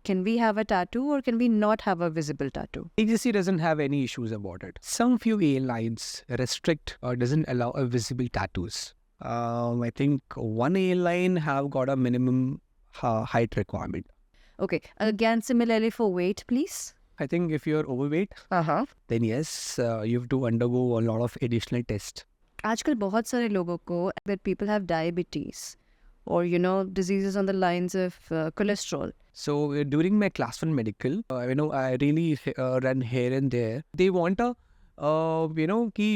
can we have a tattoo or can we not have a visible tattoo? DGC doesn't have any issues about it. Some few airlines restrict or doesn't allow a visible tattoos. I think one airline have got a minimum height requirement. Okay. Again, similarly for weight, please. I think if you're overweight, then yes, you have to undergo a lot of additional tests. आजकल बहुत सारे लोगों को that people have diabetes or diseases on the lines of cholesterol. So during my class 1 medical, I really run here and there. They want a कि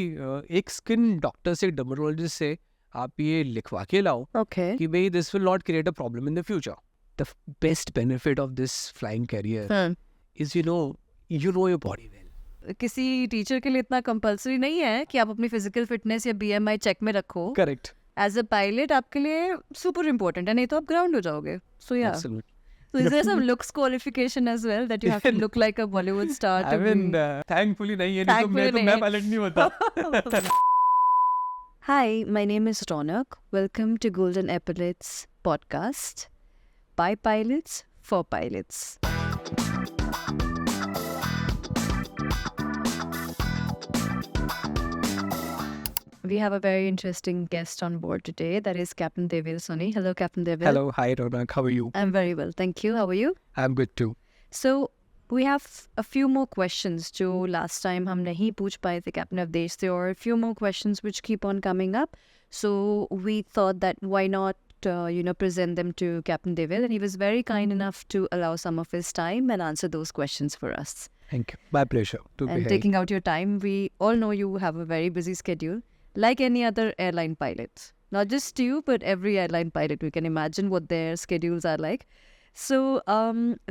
एक skin doctor से dermatologist से आप ये लिखवा के लाओ Okay. कि भाई this will not create a problem in the future. The best benefit of this flying career is you know your body well. किसी टीचर के लिए इतना कंपलसरी नहीं है कि आप अपनी फिजिकल फिटनेस या बीएमआई चेक में रखो. करेक्ट. एज अ पायलट आपके लिए सुपर इम्पोर्टेंट है, नहीं तो आप ग्राउंड हो जाओगे. सो या, so is there some looks qualification as well that you have to look like a Bollywood star to thankfully नहीं है, नहीं तो मैं पायलट नहीं होता. Hi, my name is Ronak. Welcome to Golden Epaulets podcast by pilots for pilots. We have a very interesting guest on board today. That is Captain Devil Soni. Hello, Captain Devil. Hello, hi Ronak, how are you? I'm very well, thank you. How are you? I'm good too. So we have a few more questions जो last time हम नहीं पूछ पाए थे Captain Avdesh से, और a few more questions which keep on coming up. So we thought that why not present them to Captain Devil, and he was very kind enough to allow some of his time and answer those questions for us. Thank you. My pleasure to be And here. taking out your time. We all know you have a very busy schedule, like any other airline pilot. Not just you, but every airline pilot. We can imagine what their schedules are like. So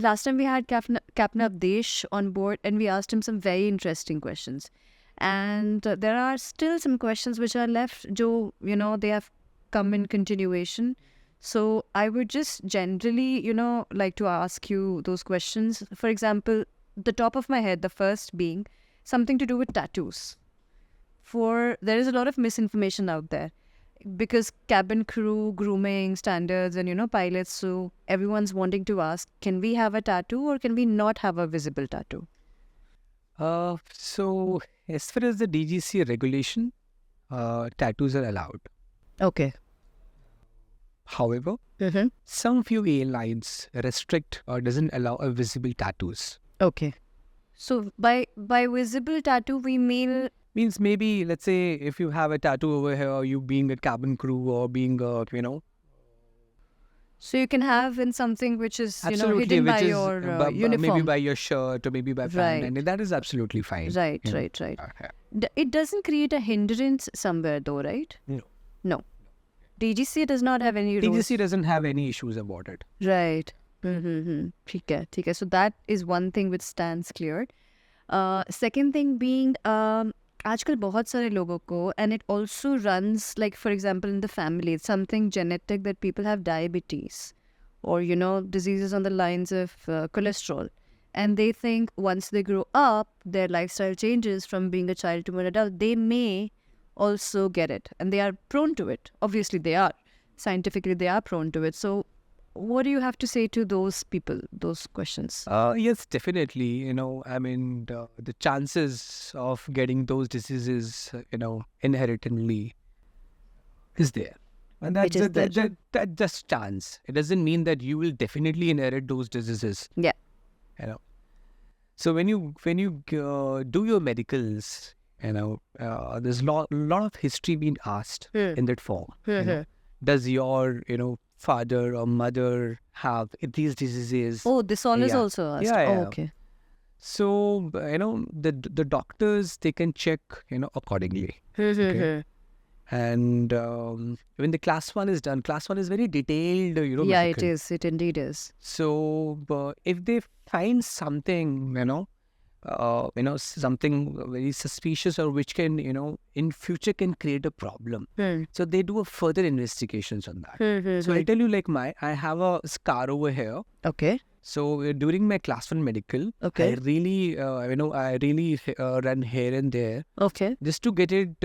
last time we had Captain Avdesh on board, and we asked him some very interesting questions. And there are still some questions which are left, jo, they have come in continuation. So I would just generally, like to ask you those questions. For example, the top of my head, the first being something to do with tattoos. There is a lot of misinformation out there because cabin crew, grooming standards, and pilots, so everyone's wanting to ask, can we have a tattoo or can we not have a visible tattoo? So as far as the DGC regulation, tattoos are allowed. Okay. However, some few airlines restrict or doesn't allow a visible tattoos. Okay. So by visible tattoo we Means maybe, let's say, if you have a tattoo over here, you being a cabin crew or being a, So you can have in something which is, absolutely, hidden by which is your uniform. maybe by your shirt or maybe by pant, Right. and that is absolutely fine. Right, you know. right, right. Yeah. It doesn't create a hindrance somewhere though, right? No. DGC does not have any rules. DGC doesn't have any issues about it. Right. ठीक है. So that is one thing which stands clear. Second thing being, आजकल बहुत सारे लोगों को, and it also runs, like for example in the family, it's something genetic that people have diabetes or diseases on the lines of cholesterol, and they think once they grow up, their lifestyle changes from being a child to an adult, they may also get it, and they are prone to it. Obviously they are, scientifically they are prone to it. So what do you have to say to those people, those questions? Yes, definitely. The chances of getting those diseases, inherently is there. And that's just chance. It doesn't mean that you will definitely inherit those diseases. Yeah. So when you do your medicals, there's a lot of history being asked in that form. Does your, father or mother have these diseases? Oh, this all is Yeah. also asked. Yeah. Oh, okay. So, the doctors, they can check, accordingly. Okay. And when the class 1 is done, class 1 is very detailed, Yeah, medical. it is. It indeed is. So, if they find something, something very suspicious or which can, in future can create a problem. So they do a further investigations on that. So I'll tell you, like I have a scar over here. Okay. So during my class 1 medical, Okay. I really, run here and there Okay. just to get it,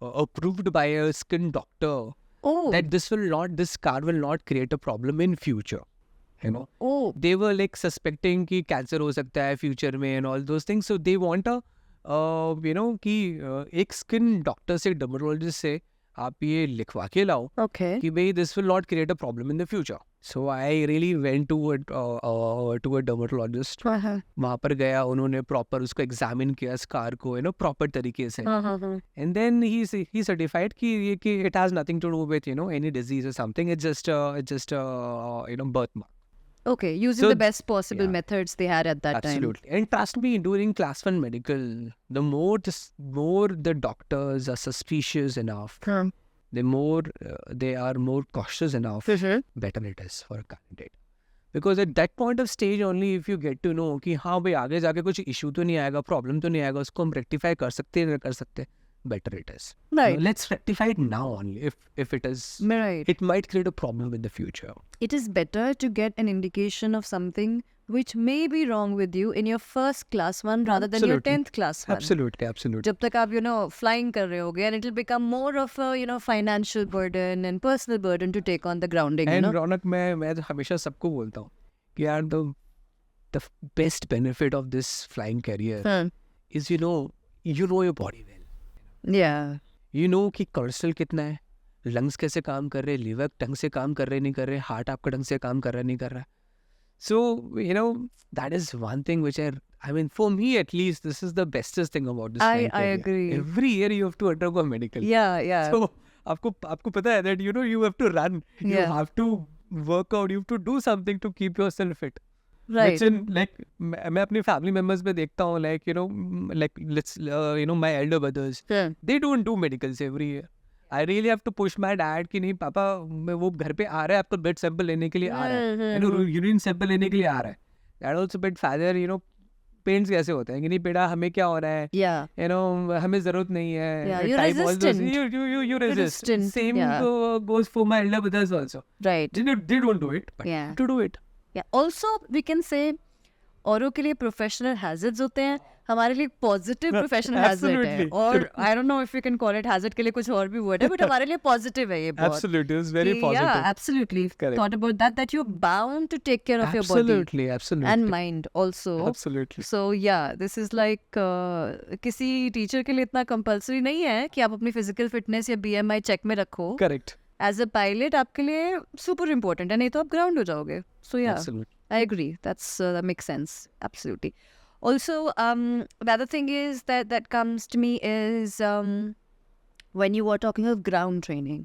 approved by a skin doctor. Oh. that this car will not create a problem in future. You know, Oh. they were like suspecting कि cancer हो सकता है future में and all those things. So they want a कि एक skin doctor से dermatologist से आप ये लिखवा के लाओ Okay. कि भाई this will not create a problem in the future. So I really went to a dermatologist. Uh-huh. वहाँ पर गया, उन्होंने proper उसको examine किया scar को, proper तरीके से. Uh-huh. And then he certified कि it has nothing to do with any disease or something. It's just birthmark. Okay, using So, the best possible yeah. methods they had at that time. Absolutely. And trust me, during class 1 medical, the more the doctors are suspicious enough, the more they are more cautious enough, better it is for a candidate. Because at that point of stage only, if you get to know कि हाँ भाई आगे जाके कुछ issue तो नहीं आएगा, problem तो नहीं आएगा, उसको हम rectify कर सकते हैं, नहीं कर सकते, better it is. Right. Let's rectify it now only. If it is, Right. it might create a problem in the future. It is better to get an indication of something which may be wrong with you in your first class one rather than your Absolutely. 10th class one. Absolutely. जब तक आप flying कर रहे होगे, and it will become more of a financial burden and personal burden to take on the grounding. And रौनक मैं तो हमेशा सबको बोलता हूँ कि यार the best benefit of this flying career is you know your body well. Yeah. You know कि cholesterol कितना है, लंग्स कैसे काम कर रहे हैं, लिवर ढंग से काम कर रहे नहीं कर रहे, हार्ट आपका ढंग से काम कर रहा नहीं कर रहा. So that is one thing which I mean for me at least this is the bestest thing about this flying I career. agree. Every year you have to undergo a medical. Yeah. So आपको पता है that you have to run, you Yeah. have to work out, you have to do something to keep yourself fit. Right. Which in मैं अपने family members में देखता हूँ my elder brothers, they don't do medicals every year. I really have to push my dad कि नहीं पापा वो घर पे आ रहा है, आपको ब्लड सैंपल लेने के लिए आ रहा है, यूरिन सैंपल लेने के लिए आ रहा है. Dad also but father pens कैसे होते हैं कि नहीं बेटा हमें क्या हो रहा है, Yeah. हमें जरूरत नहीं है. Yeah, you're Type all those- resistant. You resist. Resistant, Same yeah. goes for my elder brothers also. Right. They don't do it, but Yeah. have to do it. Yeah. Also, we can say औरों के लिए professional hazards होते हैं, हमारे लिए positive professional hazard है. Absolutely. और I don't know if you can call it hazard, के लिए कुछ और भी वर्ड है, बट हमारे लिए पॉजिटिव है ये बहुत. Absolutely, it's very कि, positive. Yeah, absolutely. Correct. Thought about that you're bound to take care of your body Absolutely. and mind also. Absolutely. So yeah, this is like किसी teacher के लिए इतना कंपल्सरी नहीं है कि आप अपनी फिजिकल फिटनेस या BMI चेक में रखो. Correct. एज अ पायलट आपके लिए सुपर इम्पोर्टेंट है, नहीं तो आप ग्राउंड हो जाओगे. सो या Absolutely. I agree. That makes sense. Absolutely. Also, the other thing is that comes to me is when you were talking of ground training,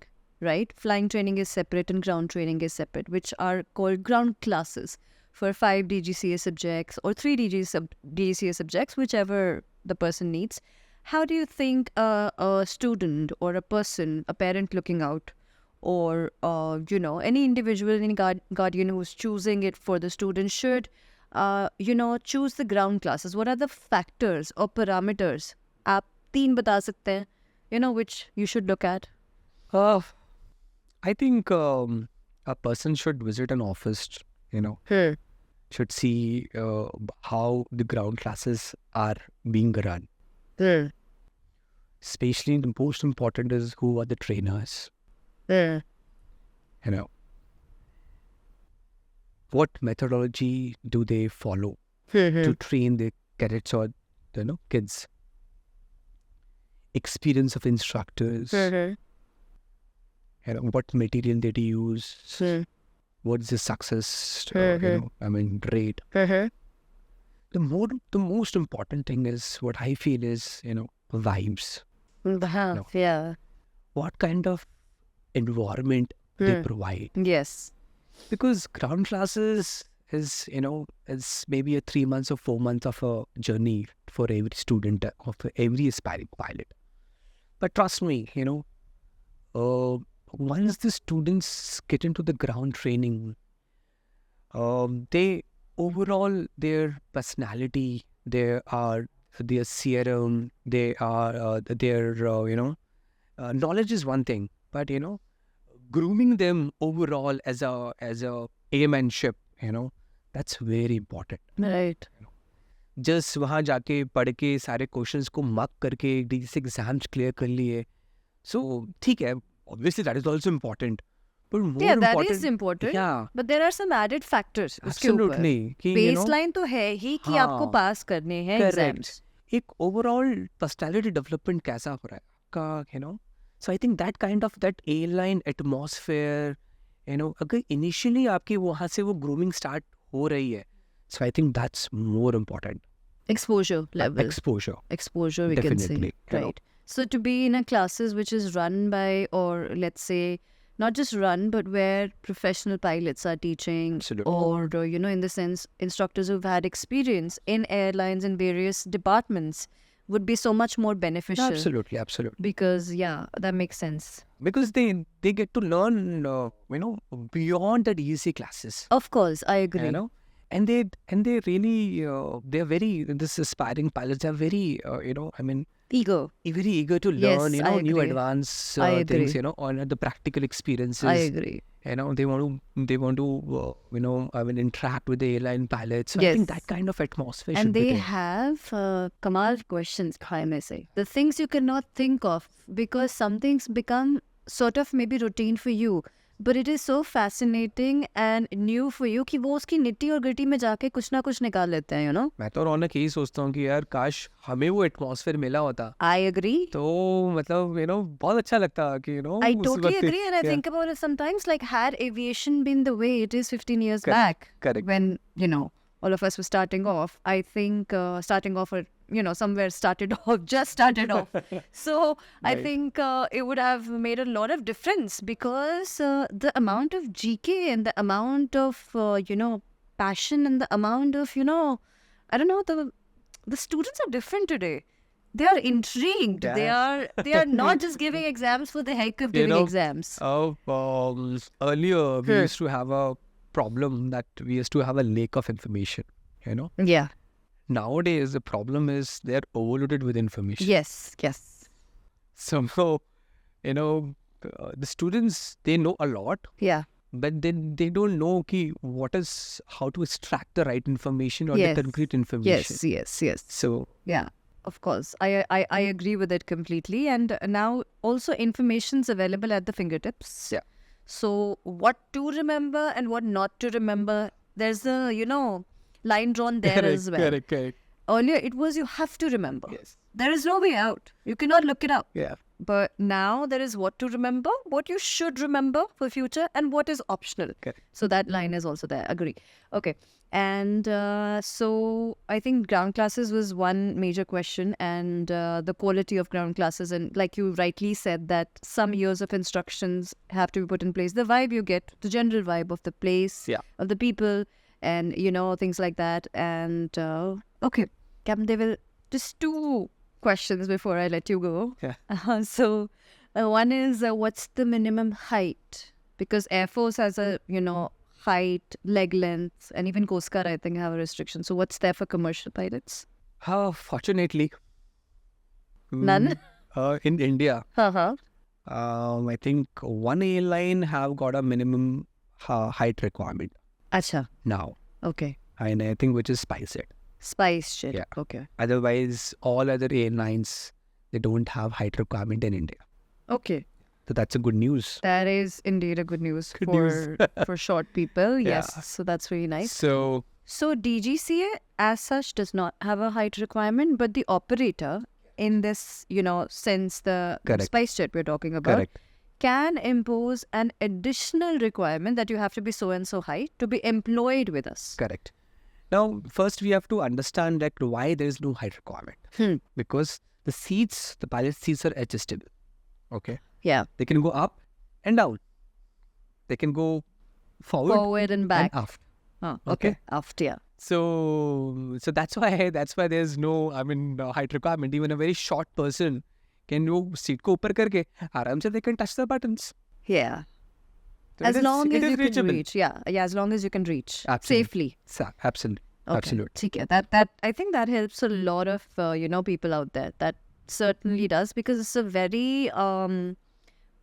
right? Flying training is separate and ground training is separate, which are called ground classes for 5 DGCA subjects or 3 DGCA subjects, whichever the person needs. How do you think a student or a person, a parent looking out, or any individual, any guardian who's choosing it for the student should choose the ground classes? What are the factors or parameters आप 3 बता सकते हैं, which you should look at? I think a person should visit an office, should see how the ground classes are being run. Especially the most important is who are the trainers. What methodology do they follow to train the cadets or kids? Experience of instructors. What material did he use? What is the success? Rate. The most important thing is what I feel is vibes. Yeah. What kind of environment they provide? Yes. Because ground classes is is maybe a 3 months or 4 months of a journey for every student of every aspiring pilot. But trust me, once the students get into the ground training, they overall their personality, their serum, their knowledge is one thing, but grooming them overall as a airmanship, that's very important. Right. Just वहाँ जाके पढ़ के सारे questions को मक करके exams clear कर लिए, so ठीक है, obviously that is also important, but more Yeah, important, that is important. yeah, But there are some added factors उसके ऊपर. absolutely, कि, Baseline तो है ही कि आपको हाँ, पास करने हैं correct. exams. एक overall personality development कैसा हो रहा है आपका, so I think that kind of that airline atmosphere, अगर initially आपकी वहाँ से वो grooming start हो रही है, so I think that's more important. Exposure level. Exposure, Exposure, we can say. definitely, Right. So to be in a classes which is run by, or let's say, not just run, but where professional pilots are teaching, Absolutely. or, in the sense, instructors who've had experience in airlines in various departments would be so much more beneficial. absolutely, absolutely. Because, yeah, that makes sense. Because they get to learn, beyond the DEC classes. Of course, I agree. And they really they're very, this aspiring pilots are very Ego. very eager to Yes, learn I new agree. advanced I things, agree. on the practical experiences. I agree. They want to interact with the airline pilots. So I think Yes. that kind of atmosphere should And be they there. have Kamal questions, I may say. The things you cannot think of, because some things become sort of maybe routine for you. But it is so fascinating and new for you कि वो उसकी निट्टी और गिट्टी में जाके कुछ ना कुछ निकाल लेते हैं, मैं तो रौनक यही सोचता हूँ कि यार काश हमें वो एटमॉस्फेयर मिला होता, I agree. तो मतलब बहुत अच्छा लगता कि I उस totally वक्त agree, and I yeah. think about it sometimes, like, had aviation been the way it is 15 years Correct, back, correct. when, all of us were starting off, I think starting off at, somewhere started off, just started off. So I Right. think it would have made a lot of difference, because the amount of GK and the amount of, passion and the amount of, I don't know, the students are different today. They are intrigued. Yeah. They are not just giving exams for the heck of giving exams. Earlier we used to have a problem that we used to have a lack of information. Yeah. Nowadays the problem is they're overloaded with information. Yes. So the students, they know a lot, Yeah. but then they don't know how to extract the right information or Yes. the concrete information. Yes. So Yeah, of course. I agree with it completely. And now also information's available at the fingertips. Yeah. So what to remember and what not to remember, there's a, line drawn there as well. correct. Earlier it was you have to remember. Yes. There is no way out. You cannot look it up. Yeah. But now there is what to remember, what you should remember for future, and what is optional. Correct. So that line is also there. Agree. Okay. And so I think ground classes was one major question, and the quality of ground classes. And like you rightly said, that some years of instructions have to be put in place. The vibe you get, the general vibe of the place, Yeah. of the people, and things like that. And okay, Captain Devil, just two questions before I let you go. Yeah. So one is, what's the minimum height? Because Air Force has a, height, leg length, and even Coast Guard, I think, have a restriction. So what's there for commercial pilots? Fortunately, None? in India, Uh-huh. I think one airline have got a minimum height requirement Acha. now, Okay. and I think which is SpiceJet. SpiceJet. Yeah. Okay. Otherwise, all other airlines, they don't have height requirement in India. Okay. So that's a good news. That is indeed a good news Good for news. for short people. Yeah. Yes. So that's really nice. So So DGCA as such does not have a height requirement, but the operator in this, since the Correct. SpiceJet we're talking about, correct. can impose an additional requirement that you have to be so and so height to be employed with us. Correct. Now, first we have to understand that why there is no height requirement. Because the pilot seats are adjustable. Okay. Yeah. They can go up and down. They can go forward, And back. and aft. Oh, Okay. okay. After, yeah. So that's why there's no height requirement. Even a very short person can go seat ko upar karke aaram se they can touch the buttons. Yeah. So As long as it is you can reachable. reach. Yeah. As long as you can reach Absolutely. safely. Absolutely. Okay. Absolutely. ठीक है. That I think that helps a lot of people out there. That certainly does, because it's a very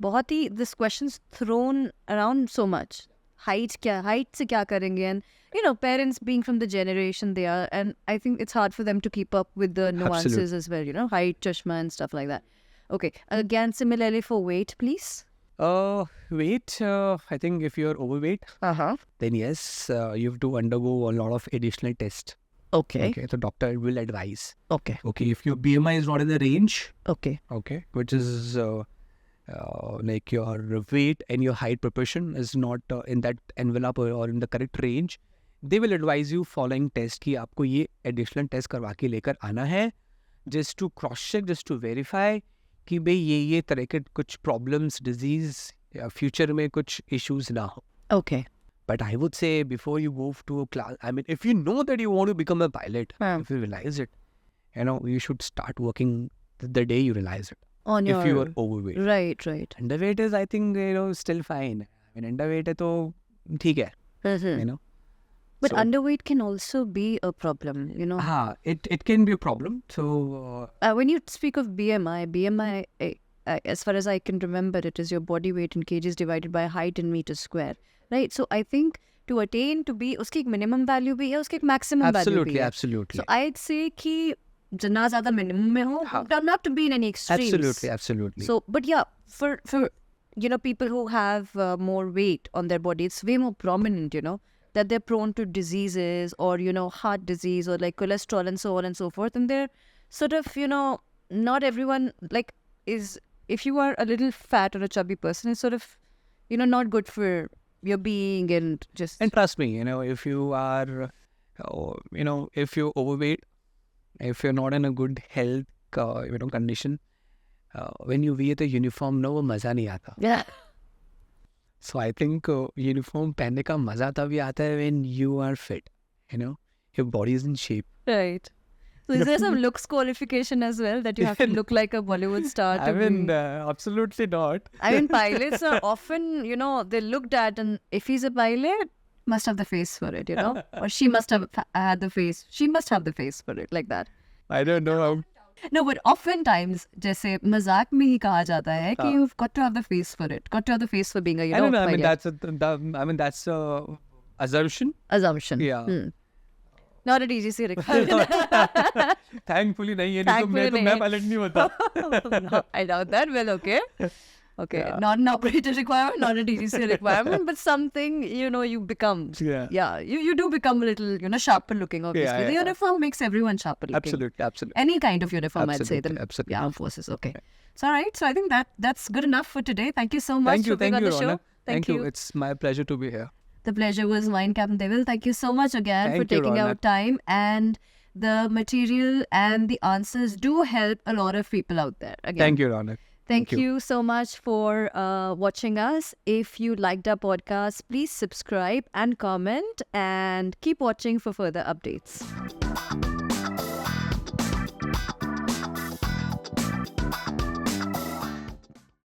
बहुत ही this question's thrown around so much. Height से क्या करेंगे, and parents being from the generation they are, and I think it's hard for them to keep up with the nuances Absolutely. as well. Height, chashma, and stuff like that. Okay. Again, similarly for weight, please. Weight, I think if you're overweight, then yes, you have to undergo a lot of additional tests. Okay. Okay, the doctor will advise. Okay. Okay, if your BMI is not in the range, Okay. okay, which is like your weight and your height proportion is not in that envelope or in the correct range, they will advise you following test कि आपको ये additional test करवा के लेकर आना है, just to cross check, just to verify कि भाई ये तरह के कुछ problems, disease या future में कुछ issues ना हो. Okay. But I would say before you move to a class, I mean, if you know that you want to become a pilot, Hmm. if you realize it, you should start working the day you realize it. On your If you are overweight. right. Underweight is, I think, still fine. I mean, underweight है तो ठीक है, Mhm. But So- underweight can also be a problem, it can be a problem. So, When you speak of BMI, as far as I can remember, it is your body weight in kgs divided by height in meters square, right? So I think to attain to be, उसकी एक minimum value भी है, उसकी एक maximum value भी है. absolutely. So I'd say कि जितना ज़्यादा minimum में हो, हाँ. not to be in any extremes. Absolutely. So, but yeah, for people who have more weight on their body, it's way more prominent, that they're prone to diseases or, heart disease or like cholesterol and so on and so forth. And they're sort of, not everyone like is, if you are a little fat or a chubby person, it's sort of, not good for your being and just... And trust me, if you are, if you're overweight, if you're not in a good health, condition, when you wear the uniform, वो मज़ा नहीं आता. Yeah. So I think uniform पहनने का मज़ा तभी आता है when you are fit, your body is in shape. Right. So is there some looks qualification as well, that you have to look like a Bollywood star to be... Absolutely not. I mean, pilots are often, they're looked at, and if he's a pilot, must have the face for it, or she must have had the face. She must have the face for it, like that. I don't know how. No, but oftentimes, जैसे मजाक में ही कहा जाता है कि you've got to have the face for it, got to have the face for being a, I don't know. I mean, pilot. that's a assumption. Assumption. Yeah. Not a DGC requirement. Thankfully नहीं है, नहीं तो Thankfully मैं नहीं. pilot नहीं होता. No, I doubt that. Well, okay. Okay, Yeah. not an operator requirement, not a DGC requirement, but something, you become. Yeah. Yeah, you do become a little, sharper looking, obviously. Yeah, The yeah. uniform makes everyone sharper looking. Absolutely. Any kind of uniform, I'd say. Absolutely. The armed forces, okay. So, all right. So, I think that's good enough for today. Thank you so much for being on the show. Ronak. Thank you. It's my pleasure to be here. The pleasure was mine, Captain Devil. Thank you so much again for Thank you, taking out Ronak. time. And the material and the answers do help a lot of people out there. Again, Thank you, Ronak. Thank you. you so much for watching us. If you liked our podcast, please subscribe and comment and keep watching for further updates.